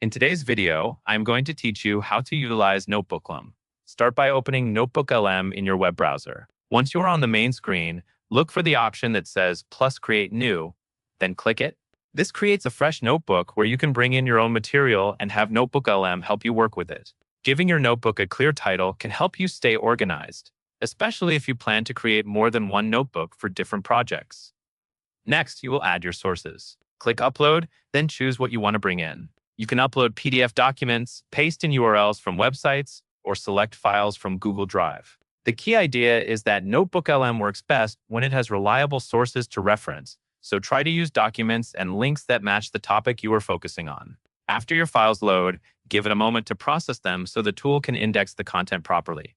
In today's video, I'm going to teach you how to utilize Notebooklm. Start by opening Notebooklm in your web browser. Once you are on the main screen, look for the option that says plus create new, then click it. This creates a fresh notebook where you can bring in your own material and have Notebooklm help you work with it. Giving your notebook a clear title can help you stay organized, especially if you plan to create more than one notebook for different projects. Next, you will add your sources. Click Upload, then choose what you want to bring in. You can upload PDF documents, paste in URLs from websites, or select files from Google Drive. The key idea is that Notebooklm works best when it has reliable sources to reference, so try to use documents and links that match the topic you are focusing on. After your files load, give it a moment to process them so the tool can index the content properly.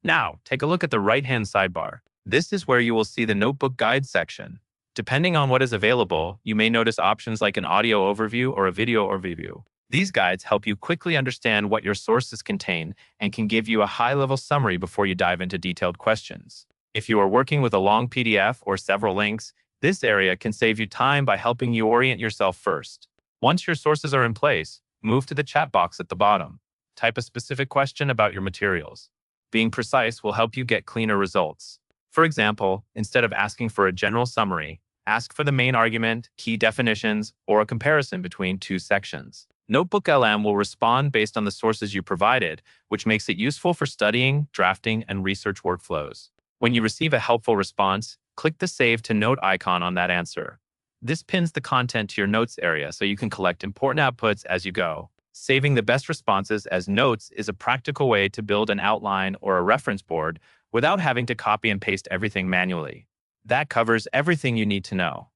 Now, take a look at the right-hand sidebar. This is where you will see the Notebook Guide section. Depending on what is available, you may notice options like an audio overview or a video overview. These guides help you quickly understand what your sources contain and can give you a high-level summary before you dive into detailed questions. If you are working with a long PDF or several links, this area can save you time by helping you orient yourself first. Once your sources are in place, move to the chat box at the bottom. Type a specific question about your materials. Being precise will help you get cleaner results. For example, instead of asking for a general summary, ask for the main argument, key definitions, or a comparison between two sections. Notebooklm will respond based on the sources you provided, which makes it useful for studying, drafting, and research workflows. When you receive a helpful response, click the Save to Note icon on that answer. This pins the content to your notes area so you can collect important outputs as you go. Saving the best responses as notes is a practical way to build an outline or a reference board without having to copy and paste everything manually. That covers everything you need to know.